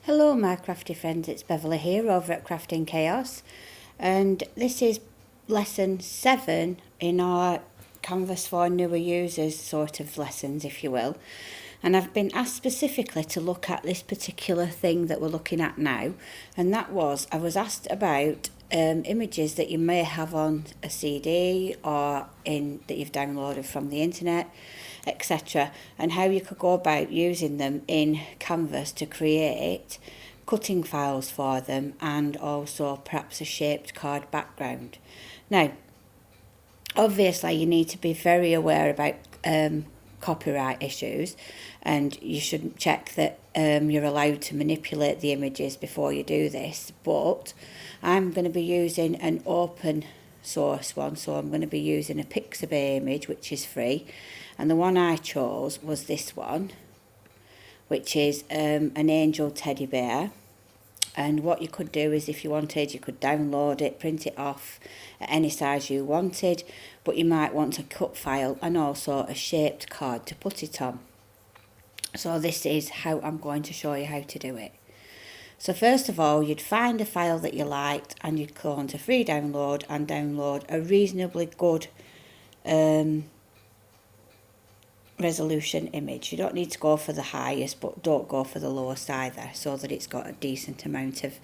Hello my crafty friends, it's Beverleigh here over at Crafting Chaos, and this is lesson 7 in our Canvas for newer users sort of lessons, if you will. And I've been asked specifically to look at this particular thing that we're looking at now, and that was, I was asked about images that you may have on a CD or that you've downloaded from the internet, etc., and how you could go about using them in Canvas to create cutting files for them, and also perhaps a shaped card background. Now, obviously you need to be very aware about copyright issues, and you should check that you're allowed to manipulate the images before you do this, but I'm going to be using an open source one, so I'm going to be using a Pixabay image which is free, and the one I chose was this one, which is an angel teddy bear. And what you could do is, if you wanted, you could download it, print it off at any size you wanted, but you might want a cut file and also a shaped card to put it on. So this is how I'm going to show you how to do it. So first of all, you'd find a file that you liked and you'd go on to free download and download a reasonably good resolution image. You don't need to go for the highest, but don't go for the lowest either, so that it's got a decent amount of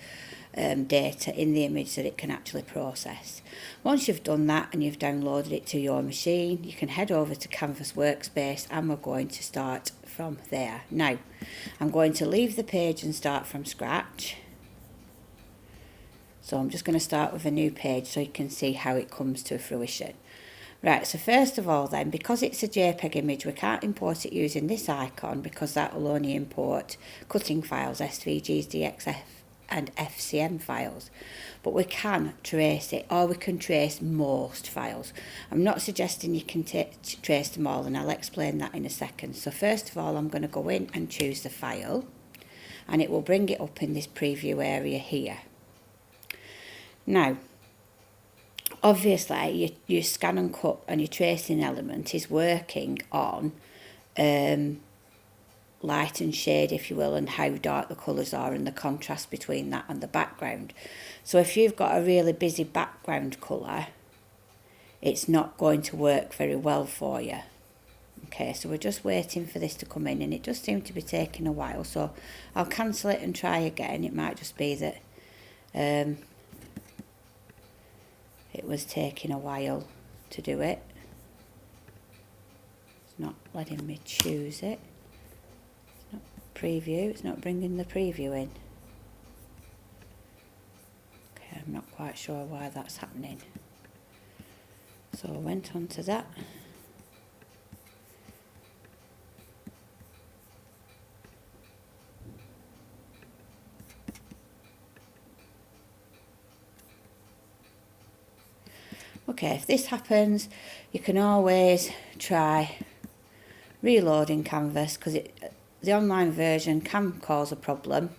data in the image that it can actually process. Once you've done that and you've downloaded it to your machine, you can head over to Canvas Workspace, and we're going to start from there. Now, I'm going to leave the page and start from scratch. So I'm just going to start with a new page so you can see how it comes to fruition. Right, so first of all then, because it's a JPEG image, we can't import it using this icon, because that will only import cutting files, SVGs, DXF and FCM files. But we can trace it, or we can trace most files. I'm not suggesting you can trace them all, and I'll explain that in a second. So first of all, I'm going to go in and choose the file, and it will bring it up in this preview area here. Now, obviously, your scan and cut and your tracing element is working on light and shade, if you will, and how dark the colours are and the contrast between that and the background. So if you've got a really busy background colour, it's not going to work very well for you. Okay, so we're just waiting for this to come in, and it does seem to be taking a while, so I'll cancel it and try again. It might just be that it was taking a while to do it. It's not letting me choose it. It's not preview, it's not bringing the preview in. Okay, I'm not quite sure why that's happening. So I went on to that. Okay, if this happens, you can always try reloading Canvas, because the online version can cause a problem,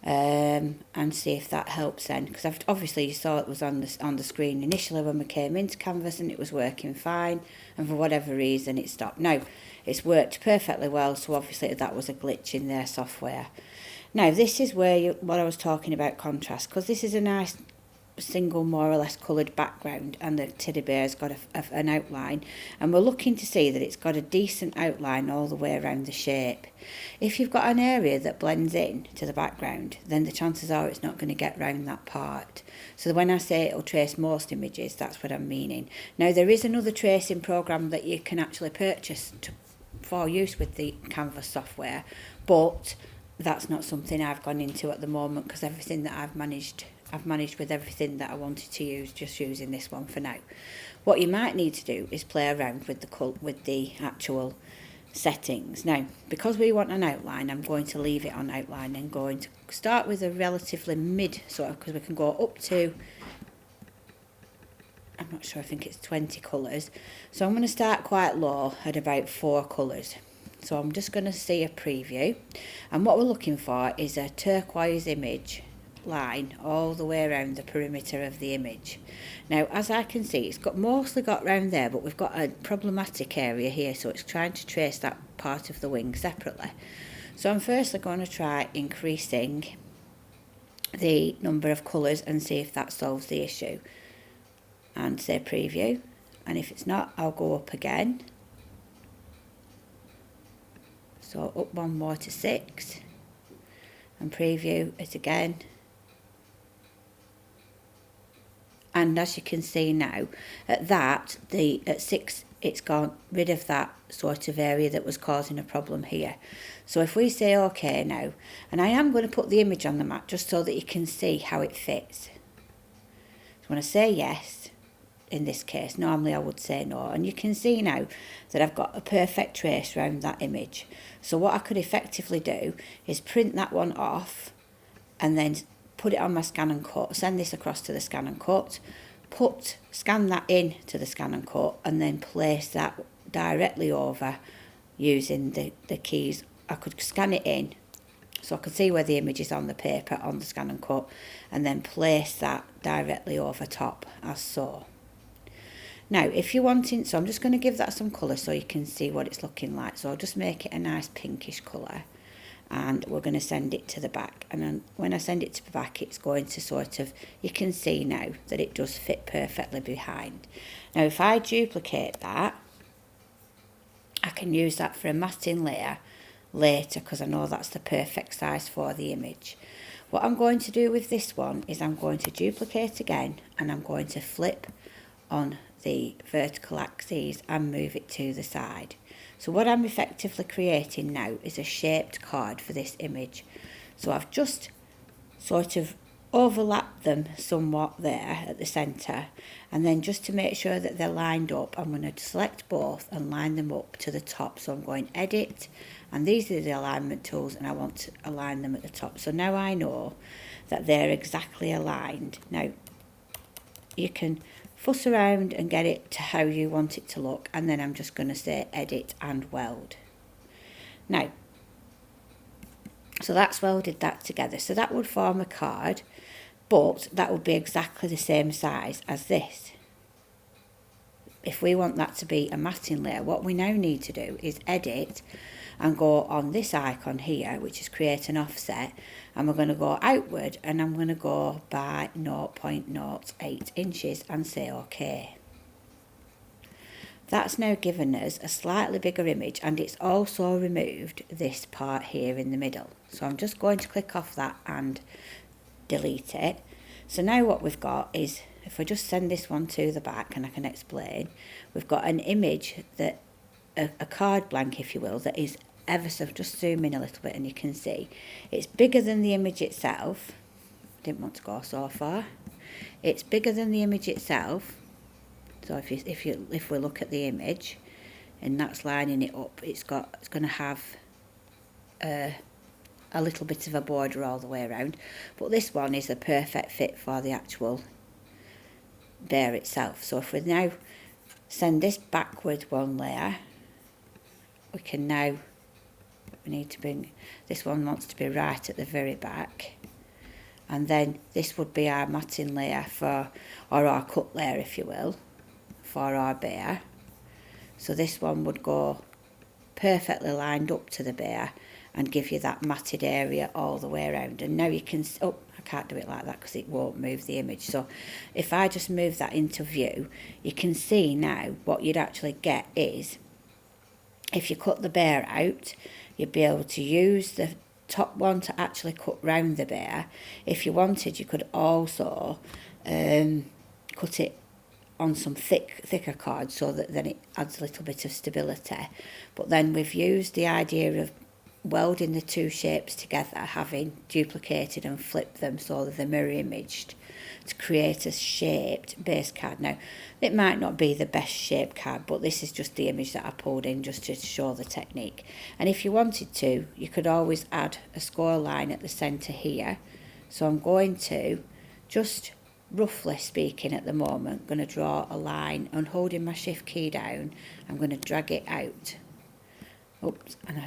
and see if that helps then. Because obviously you saw it was on the screen initially when we came into Canvas, and it was working fine, and for whatever reason it stopped. Now, it's worked perfectly well, so obviously that was a glitch in their software. Now, this is where what I was talking about contrast, because this is a nice single more or less coloured background, and the teddy bear's got an outline, and we're looking to see that it's got a decent outline all the way around the shape. If you've got an area that blends in to the background, then the chances are it's not going to get round that part. So when I say it'll trace most images, that's what I'm meaning. Now, there is another tracing program that you can actually purchase for use with the Canvas software, but that's not something I've gone into at the moment, because everything that I've managed with everything that I wanted to use, just using this one for now. What you might need to do is play around with the actual settings. Now, because we want an outline, I'm going to leave it on outline and going to start with a relatively mid sort of, because we can go up to, I'm not sure, I think it's 20 colours. So I'm going to start quite low at about 4 colours. So I'm just going to see a preview, and what we're looking for is a turquoise image line all the way around the perimeter of the image. Now, as I can see, it's mostly got round there, but we've got a problematic area here, so it's trying to trace that part of the wing separately. So I'm firstly going to try increasing the number of colours and see if that solves the issue. And say preview, and if it's not, I'll go up again. So up one more to 6 and preview it again. And as you can see now, at 6 it's gone rid of that sort of area that was causing a problem here. So if we say OK now, and I am going to put the image on the mat just so that you can see how it fits. So when I say yes, in this case, normally I would say no, and you can see now that I've got a perfect trace around that image. So what I could effectively do is print that one off and then put it on my scan and cut, send this across to the scan and cut, scan that in to the scan and cut, and then place that directly over using the keys. I could scan it in so I could see where the image is on the paper on the scan and cut, and then place that directly over top as so. Now if you're wanting, so I'm just going to give that some colour so you can see what it's looking like. So I'll just make it a nice pinkish colour, and we're going to send it to the back, and then when I send it to the back it's going to sort of, you can see now that it does fit perfectly behind. Now if I duplicate that, I can use that for a matting layer later because I know that's the perfect size for the image. What I'm going to do with this one is I'm going to duplicate again, and I'm going to flip on the vertical axis and move it to the side. So what I'm effectively creating now is a shaped card for this image. So I've just sort of overlapped them somewhat there at the centre, and then just to make sure that they're lined up, I'm going to select both and line them up to the top. So I'm going edit, and these are the alignment tools, and I want to align them at the top. So now I know that they're exactly aligned. Now you can fuss around and get it to how you want it to look, and then I'm just going to say edit and weld. Now, so that's welded that together. So that would form a card, but that would be exactly the same size as this. If we want that to be a matting layer, what we now need to do is edit and go on this icon here, which is create an offset, and we're going to go outward, and I'm going to go by 0.08 inches and say OK. That's now given us a slightly bigger image, and it's also removed this part here in the middle. So I'm just going to click off that and delete it. So now what we've got is, if I just send this one to the back and I can explain, we've got an image that, a card blank if you will, that is ever so, just zoom in a little bit and you can see it's bigger than the image itself. Didn't want to go so far. It's bigger than the image itself. So if we look at the image and that's lining it up, it's going to have a little bit of a border all the way around, but this one is a perfect fit for the actual bear itself. So if we now send this backward one layer, we can now, we need to bring, this one wants to be right at the very back, and then this would be our matting layer for, or our cut layer if you will, for our bear. So this one would go perfectly lined up to the bear and give you that matted area all the way around. And now you can, oh, I can't do it like that because it won't move the image. So if I just move that into view, you can see now what you'd actually get is, if you cut the bear out, you'd be able to use the top one to actually cut round the bear. If you wanted, you could also cut it on some thicker card so that then it adds a little bit of stability. But then we've used the idea of welding the two shapes together, having duplicated and flipped them so that they're mirror imaged, to create a shaped base card. Now, it might not be the best shaped card, but this is just the image that I pulled in just to show the technique. And if you wanted to, you could always add a score line at the centre here. So I'm going to, just roughly speaking at the moment, going to draw a line, and holding my shift key down, I'm going to drag it out. Oops, and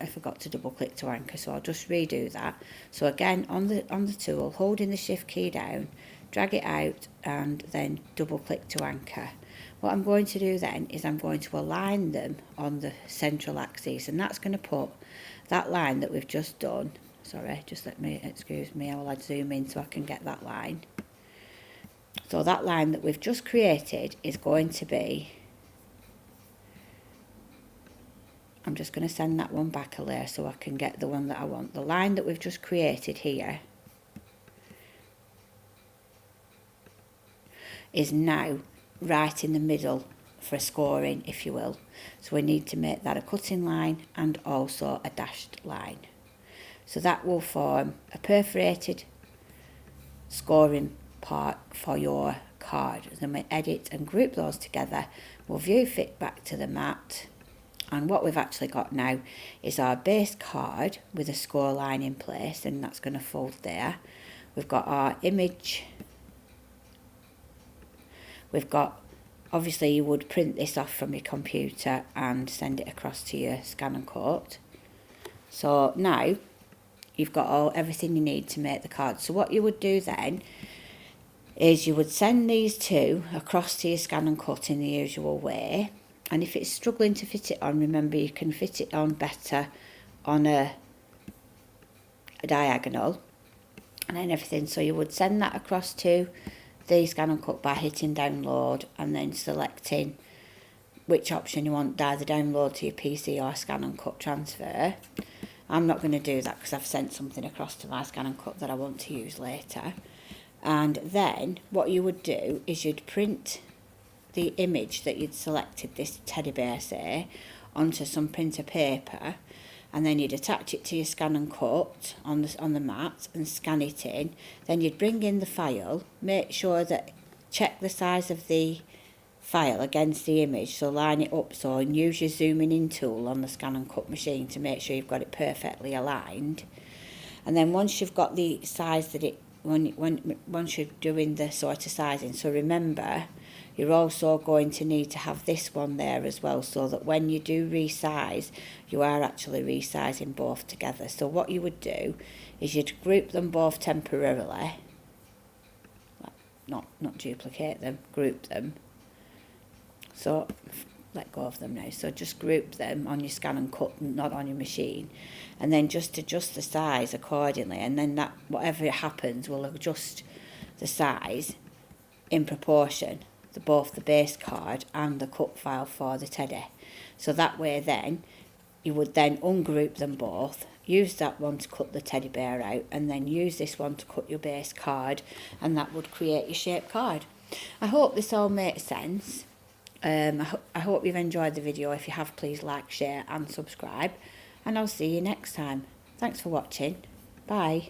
I forgot to double click to anchor, so I'll just redo that. So again, on the tool, holding the shift key down, drag it out and then double click to anchor. What I'm going to do then is I'm going to align them on the central axis, and that's going to put that line that we've just done, sorry, just excuse me, I will zoom in so I can get that line. So that line that we've just created is going to be, I'm just going to send that one back a layer so I can get the one that I want. The line that we've just created here is now right in the middle for scoring, if you will. So we need to make that a cutting line and also a dashed line. So that will form a perforated scoring part for your card. Then we edit and group those together. We'll view fit back to the mat. And what we've actually got now is our base card with a score line in place, and that's going to fold there. We've got our image. We've got, obviously you would print this off from your computer and send it across to your scan and quote. So now you've got everything you need to make the card. So what you would do then is you would send these two across to your scan and cut in the usual way. And if it's struggling to fit it on, remember you can fit it on better on a diagonal and then everything. So you would send that across to the scan and cut by hitting download and then selecting which option you want, either download to your PC or scan and cut transfer. I'm not going to do that because I've sent something across to my scan and cut that I want to use later. And then what you would do is you'd print the image that you'd selected, this teddy bear say, onto some printer paper, and then you'd attach it to your scan and cut on the mat and scan it in. Then you'd bring in the file, make sure that, check the size of the file against the image, so line it up so, and use your zooming in tool on the scan and cut machine to make sure you've got it perfectly aligned. And then once you've got the size that it, once you're doing the sort of sizing, so remember you're also going to need to have this one there as well, so that when you do resize, you are actually resizing both together. So what you would do is you'd group them both temporarily, not duplicate them, group them. So let go of them now. So just group them on your scan and cut, not on your machine, and then just adjust the size accordingly, and then that, whatever happens, will adjust the size in proportion to both the base card and the cut file for the teddy. So that way then you would then ungroup them both, use that one to cut the teddy bear out, and then use this one to cut your base card, and that would create your shape card. I hope this all makes sense. I hope you've enjoyed the video. If you have, please like, share and subscribe, and I'll see you next time. Thanks for watching. Bye.